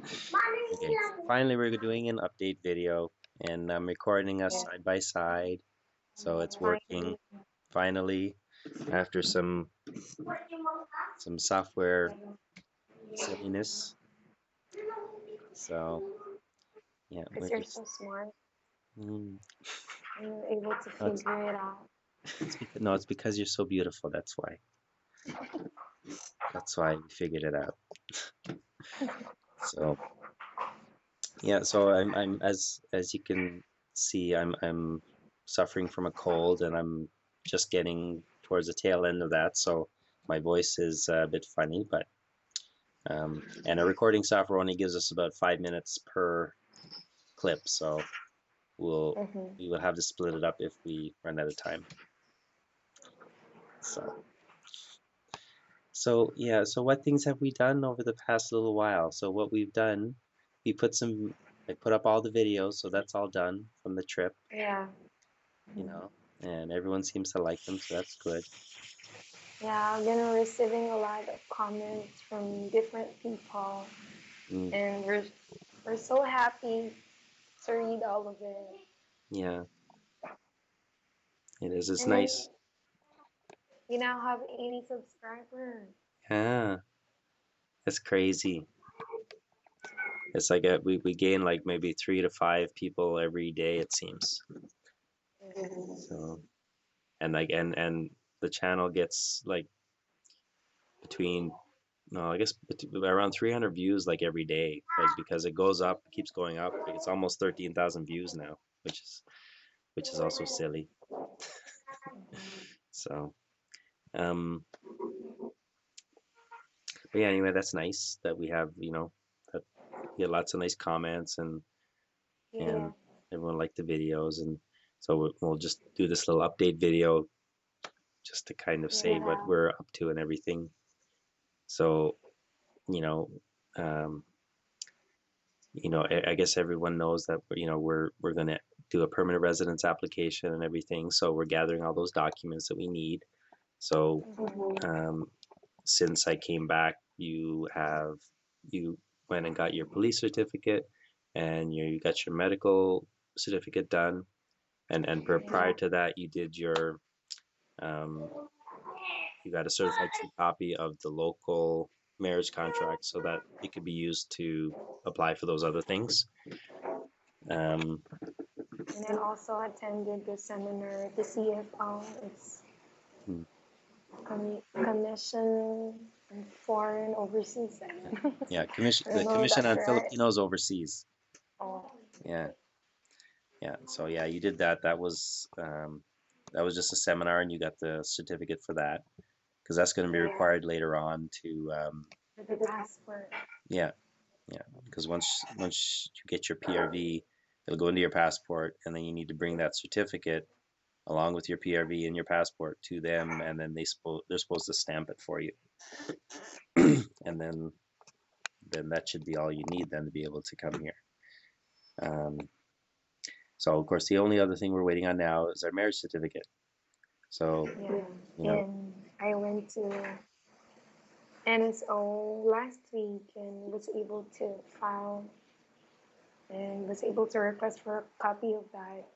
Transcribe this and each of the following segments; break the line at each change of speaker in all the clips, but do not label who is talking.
Okay, so finally we're doing an update video, and I'm recording us
Yeah,
side by side, so it's working
finally.
finally after some software silliness. So yeah, we're
Because you're
just
so smart
mm,
and you're able to
no,
figure it out.
it's because you're so beautiful. That's why we figured it out. So yeah, so I'm as you can see, I'm suffering from a cold, and I'm just getting towards the tail end of that. So my voice is a bit funny, but and a recording software only gives us about 5 minutes per clip, so we'll
Mm-hmm.
we will have to split it up if we run out of time. So yeah, so what things have we done over the past little while? So what we've done, we put some I put up all the videos, so that's all done from the trip.
Yeah.
you know, and everyone seems to like them, so that's good.
Yeah, I've been receiving a lot of comments from different people,
Mm,
and we're so happy to read all of it.
yeah, it is. It's
And then
nice.
we now have 80 subscribers.
Yeah, it's crazy. It's like we gain like maybe 3 to 5 people every day, it seems. So and the channel gets like between no, I guess around 300 views like every day, like because it goes up, it keeps going up. Like it's almost 13,000 views now, which is also silly. So um, but yeah, anyway, that's nice that we have, that we get lots of nice comments, and
Yeah.
everyone liked the videos, and so we'll just do this little update video just to kind of say what
Yeah.
we're up to and everything. So, you know, um, I guess everyone knows that we're going to do a permanent residence application and everything. So we're gathering all those documents that we need. So
Mm-hmm.
um, since I came back, you went and got your police certificate, and you got your medical certificate done, and prior
Yeah.
to that, um, you got a certified true copy of the local marriage contract, so that it could be used to apply for those other things. Um,
And I also attended the seminar, the CFO. It's
hmm,
Commission on Foreign Overseas. I
yeah,
don't
yeah, commission the
know if
Commission
that's
on
right.
Filipinos overseas.
Oh,
Yeah, yeah. So yeah, you did that. That was just a seminar, and you got the certificate for that, because that's going to be
yeah,
required later on to
for the passport.
yeah, yeah, because once you get your PRV, it'll go into your passport, and then you need to bring that certificate along with your PRV and your passport to them, and then they're supposed to stamp it for you, and then that should be all you need then to be able to come here. Um, so of course the only other thing we're waiting on now is our marriage certificate. So
Yeah,
you know,
and I went to NSO last week and was able to file and was able to request for a copy of that.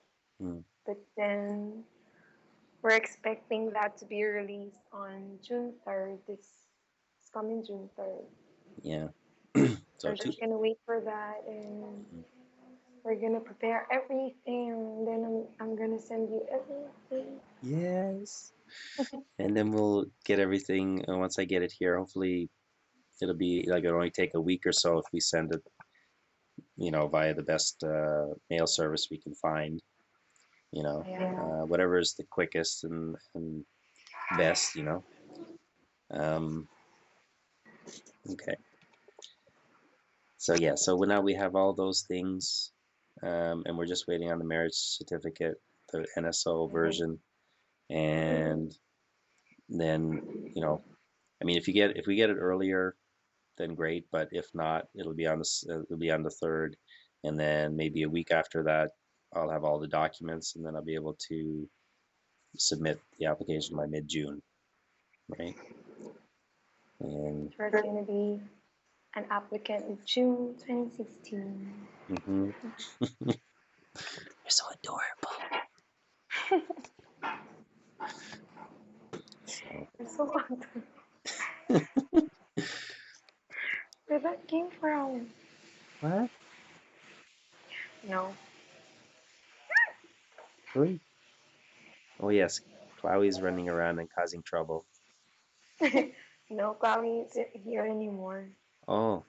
mm,
But then we're expecting that to be released on June 3rd, this coming June 3rd.
yeah. So
We're
two.
just gonna wait for that, and
Mm,
we're gonna prepare everything, and then I'm gonna send you everything.
yes. And then we'll get everything. Once I get it here, hopefully it'll be like it'll only take a week or so if we send it, via the best mail service we can find.
Yeah.
Whatever is the quickest and best. Um, okay. So yeah, so now we have all those things, and we're just waiting on the marriage certificate, the NSO
Mhm.
version, and then I mean, if we get it earlier, then great. But if not, it'll be on the third, and then maybe a week after that, I'll have all the documents, and then I'll be able to submit the application by mid-June, right? And
We're gonna be an applicant in June 2016.
Mm-hmm. You're so adorable. So
You're so ugly. Where that came from?
what?
No.
Really? Oh yes, Chloe's running around and causing trouble.
No, Chloe isn't here anymore.
Oh,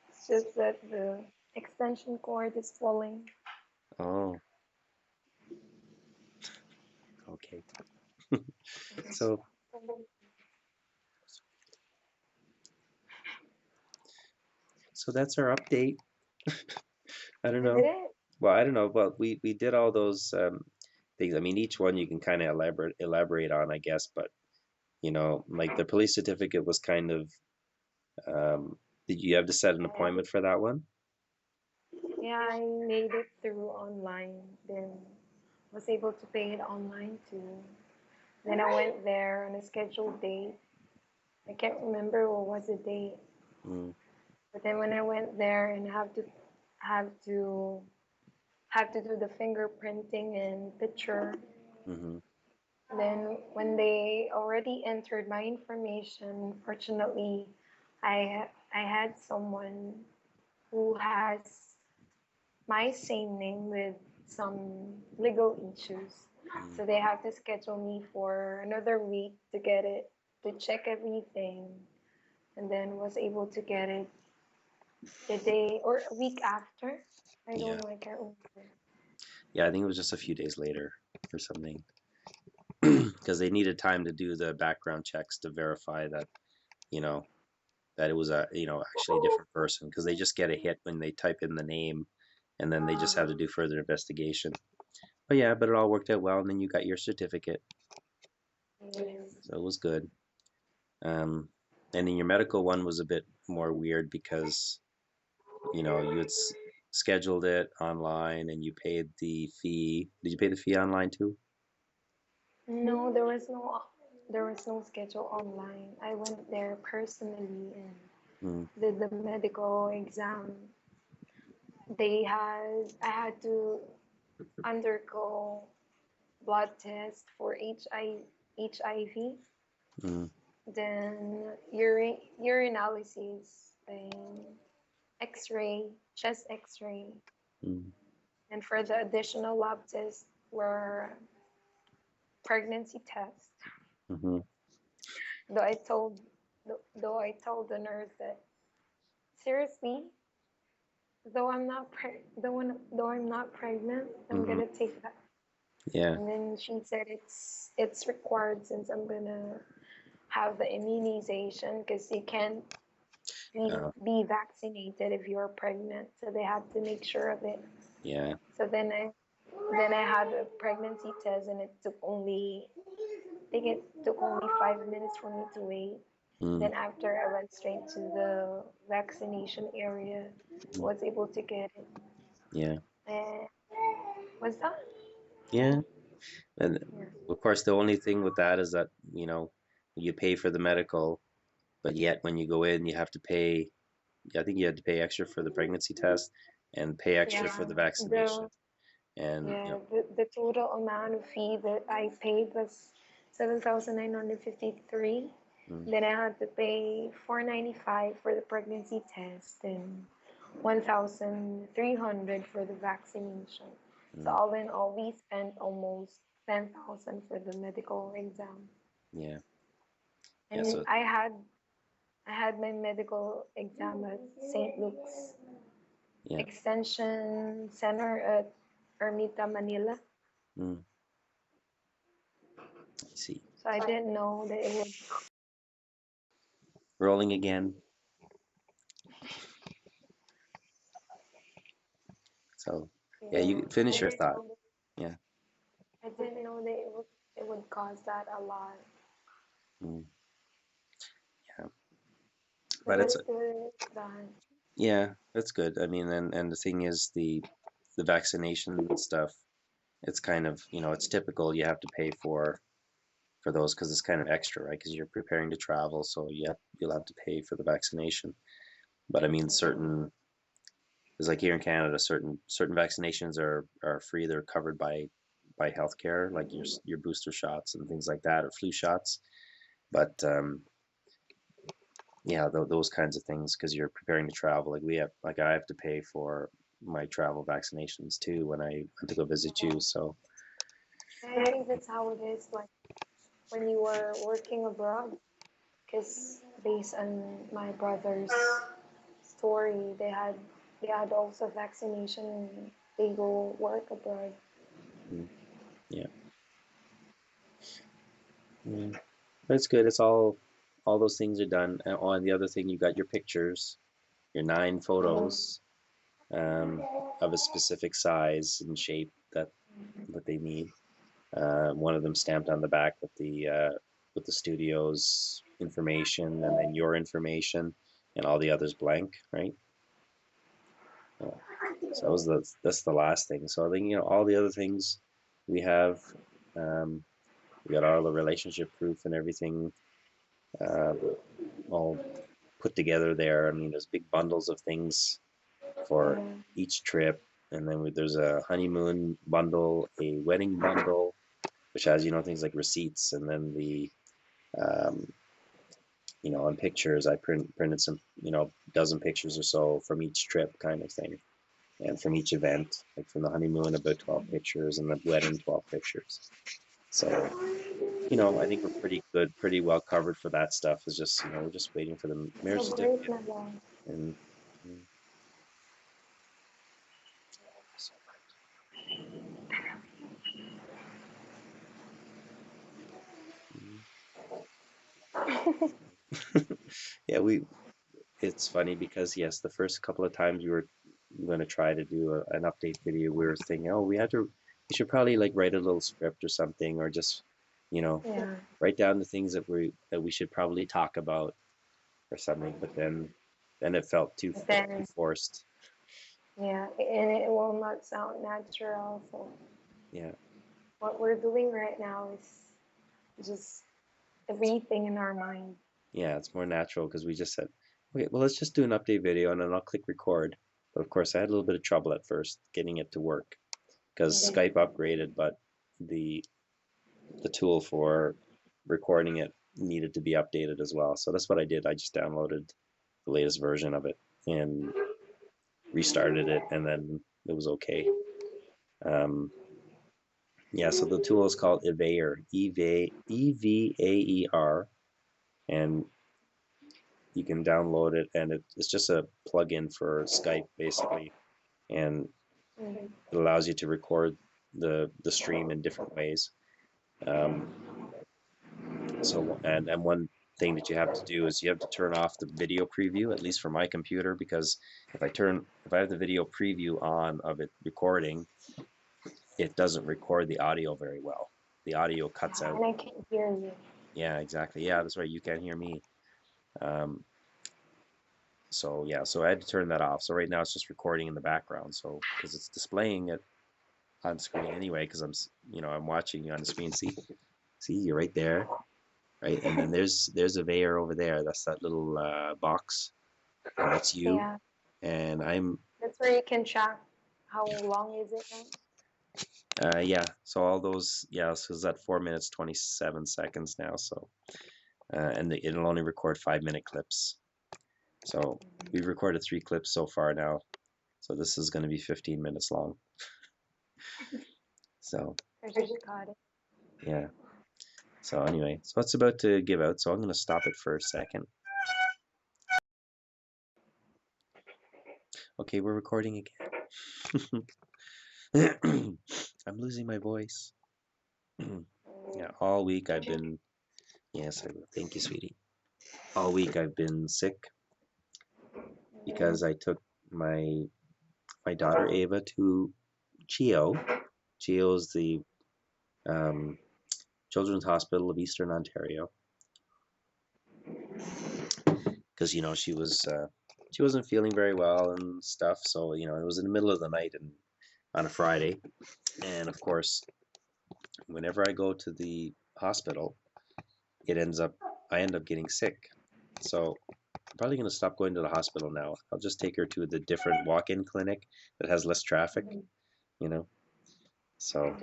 It's just that the extension cord is falling.
oh, okay. So so that's our update. I don't
Is
know.
it?
Well, I don't know, but we did all those things. I mean, each one you can kind of elaborate on, I guess. But like the police certificate was kind of. Did you have to set an appointment for that one?
Yeah, I made it through online. Then was able to pay it online too. Then I went there on a scheduled date. I can't remember what was the date.
Mm,
But then when I went there and have to have to do the fingerprinting and picture,
mm-hmm,
then when they already entered my information, fortunately, I had someone who has my same name with some legal issues.
mm,
So they have to schedule me for another week to get it, to check everything, and then was able to get it the day or a week after. I
yeah,
don't know, I can't remember.
yeah. I think it was just a few days later or something, because they needed time to do the background checks to verify that you know that it was a actually a different person because they just get a hit when they type in the name, and then they just have to do further investigation. But yeah, but it all worked out well, and then you got your certificate,
Yes.
so it was good. Um, and then your medical one was a bit more weird because you had scheduled it online and you paid the fee. Did you pay the fee online too?
No, there was no schedule online. I went there personally and
Mm,
did the medical exam. I had to undergo blood test for HIV,
mm,
then urinalysis, then X-ray, chest X-ray,
mm,
and for the additional lab tests were pregnancy tests.
mm-hmm.
Though I told though I told the nurse that seriously, though I'm not pregnant, I'm
Mm-hmm.
gonna take that.
Yeah.
And then she said it's required since I'm gonna have the immunization because you can't
Uh,
be vaccinated if you're pregnant. So they had to make sure of it.
yeah.
So then I had a pregnancy test and I think it took only 5 minutes for me to wait.
Mm,
Then after I went straight to the vaccination area,
mm,
was able to get it.
yeah.
And was that?
Yeah. And
Yeah.
of course, the only thing with that is that you pay for the medical, but yet when you go in, you have to pay. I think you had to pay extra for the pregnancy test and pay extra
Yeah.
for the vaccination.
The
And
Yeah, the total amount of fee that I paid was 7,953.
mm,
Then I had to pay 495 for the pregnancy test and 1,300 for the vaccination. So
mm,
all in all, we spent almost 10,000 for the medical exam.
yeah, yeah.
And
So
I had my medical exam at St. Luke's
yeah,
Extension Center at Ermita, Manila.
mm, I see.
So I didn't know that it was.
Rolling again. So yeah,
Yeah,
you
I
finish your
didn't
thought.
know.
Yeah.
I didn't know that it would cause that a lot.
Mm, yeah.
But
But it's
it's good. It's done.
yeah, that's good. I mean, and the thing is the vaccination stuff. It's kind of it's typical. You have to pay for. for those because it's kind of extra, right? Because you're preparing to travel, so you'll have to pay for the vaccination. But I mean, certain it's like here in Canada, certain vaccinations are free. They're covered by healthcare, like your booster shots and things like that, or flu shots. But yeah, those kinds of things because you're preparing to travel. Like I have to pay for my travel vaccinations too when I went to go visit you. So
I think that's how it is, like when you were working abroad. Because based on my brother's story, they had also vaccination and they go work abroad.
mm, yeah, yeah, that's good. It's all those things are done. And on the other thing, you got your pictures, your 9 photos of a specific size and shape that they need. One of them stamped on the back with the studio's information and then your information, and all the others blank, right? Yeah. So that's the last thing. So I think all the other things we have, um, we got all the relationship proof and everything uh, all put together there. I mean, there's big bundles of things for
Yeah,
each trip, and then there's a honeymoon bundle, a wedding bundle, which has things like receipts, and then the um, on pictures. I printed some dozen pictures or so from each trip, kind of thing, and from each event, like from the honeymoon about 12 pictures, and the wedding 12 pictures. So I think we're pretty good, pretty well covered for that stuff. Is just we're just waiting for the
it's
marriage
a great
certificate,
level.
and mm, so, mm. Yeah, it's funny because yes, the first couple of times we were going to try to do an update video, we were thinking, oh, we should probably like write a little script or something, or just you know
Yeah,
write down the things that we should probably talk about or something. But then it felt
but
too
then
forced.
yeah, and it will not sound natural. So
Yeah,
what we're doing right now is just everything in our mind.
yeah, it's more natural because we just said, okay, well, let's just do an update video, and then I'll click record. But of course, I had a little bit of trouble at first getting it to work because
Mm.
Skype upgraded, but the the tool for recording it needed to be updated as well. So that's what I did. I just downloaded the latest version of it and restarted it, and then it was okay. Um, yeah, so the tool is called Evaer, Evaer, and you can download it, and it's just a plugin for Skype basically, and
Mm.
it allows you to record the stream in different ways. Um, and one thing that you have to do is you have to turn off the video preview, at least for my computer, because if I have the video preview on of it recording, it doesn't record the audio very well. The audio cuts out.
And I can't hear you.
Yeah, exactly. Yeah, that's right. You can't hear me. Um, so yeah, so I had to turn that off. So right now it's just recording in the background. So because it's displaying it on screen anyway, because I'm watching you on the screen. See, you're right there, right? And then there's a Vayer over there. That's that little box. And that's you.
Yeah,
And I'm
that's where you can track how long is it now.
yeah. So all those so it's at 4 minutes 27 seconds now. So and it'll only record 5-minute clips. So we've recorded 3 clips so far now. So this is going to be 15 minutes long. So
I just got it.
yeah. So anyway, so it's about to give out. So I'm going to stop it for a second. Okay, we're recording again. I'm losing my voice. Yeah, all week I've been. Yes, I will. Thank you, sweetie. All week I've been sick because I took my my daughter Ava to CHEO. CHEO is the um, Children's Hospital of Eastern Ontario because she wasn't feeling very well and stuff. So it was in the middle of the night and on a Friday, and of course, whenever I go to the hospital, it ends up I end up getting sick. So I'm probably gonna stop going to the hospital now. I'll just take her to the different walk-in clinic that has less traffic,
Mhm.
you know. So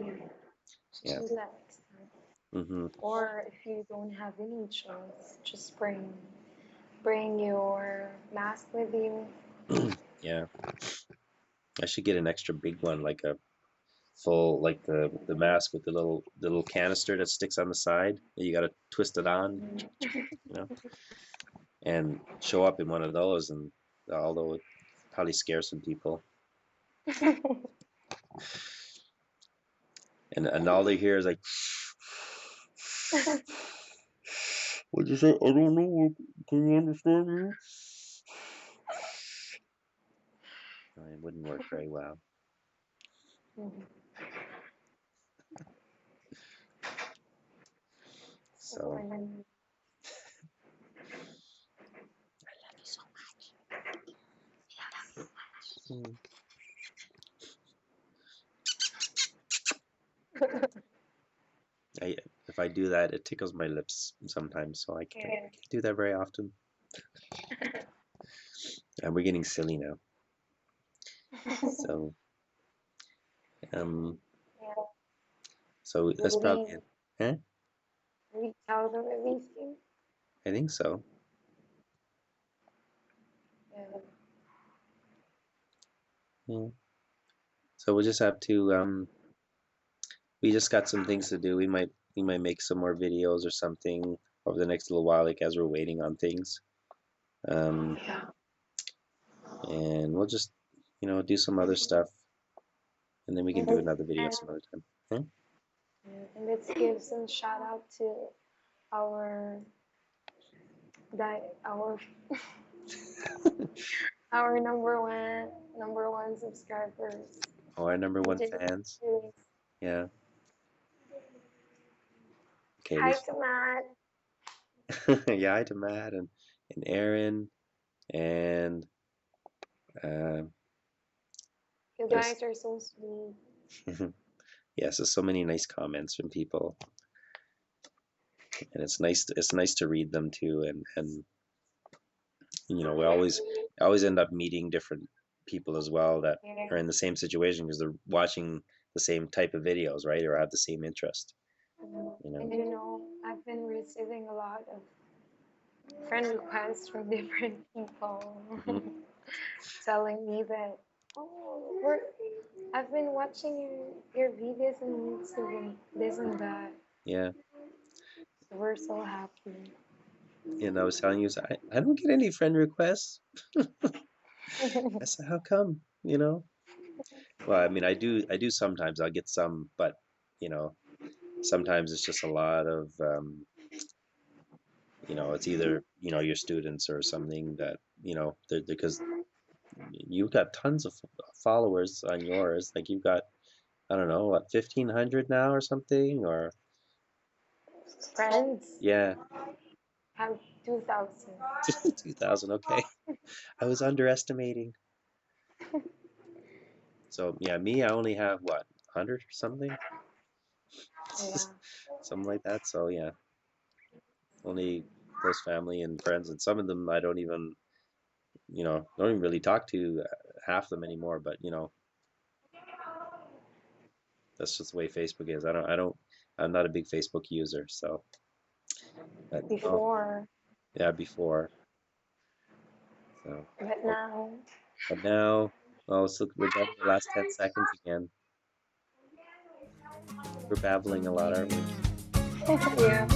Just
yeah.
do that next time.
Hmm.
Or if you don't have any choice, just bring your mask with you.
Yeah. I should get an extra big one, like a full, like the mask with the little canister that sticks on the side that you gotta twist it on, you know, and show up in one of those. And although it probably scares some people, and all they hear is like, what'd you say? I don't know. Can you understand me? It wouldn't work very well.
Mhm. So,
So,
and
mm, I if I do that, it tickles my lips sometimes, so I
yeah,
can't do that very often. And we're getting silly now. So, um,
yeah.
so
Did
that's probably
we
it. Huh?
tell them everything?
I think so.
Yeah.
Yeah. So we'll just have to we just got some things to do. We might make some more videos or something over the next little while, like as we're waiting on things. Um, and we'll just, do some other stuff, and then we can
And
do
let's,
another video
and,
some other time. Huh?
and let's give some shout out to our our our number one subscribers.
Oh, our number
We
one
didn't
fans.
really.
Yeah. Okay.
Hi to Matt.
Yeah, hi to Matt and Aaron and uh,
You
there's
guys are so sweet.
yeah, so many nice comments from people, and it's nice to read them too, and we always end up meeting different people as well that
Yeah.
are in the same situation because they're watching the same type of videos, right? Or have the same interest, you know.
And I've been receiving a lot of friend requests from different people
Hmm.
telling me that, oh, I've been watching your videos on YouTube and this and that.
Yeah.
So we're so happy.
And I was telling you, so I don't get any friend requests. I said, how come? Well, I mean, I do sometimes. I'll get some, but you know, sometimes it's just a lot of, it's either your students or something that because you've got tons of followers on yours. Like you've got, I don't know, what, 1,500 now or something, or
Friends
yeah,
have 2,000.
2,000. Okay, I was underestimating. So yeah, me, I only have what, 100 or something,
Yeah.
something like that. So yeah, only close family and friends, and some of them I don't even really talk to half them anymore. But that's just the way Facebook is. I'm not a big Facebook user. So, but oh
Before,
yeah, before. So,
but
oh,
now,
but now, oh, so we're down to the last 10 seconds again. We're babbling a lot, aren't we?
yeah.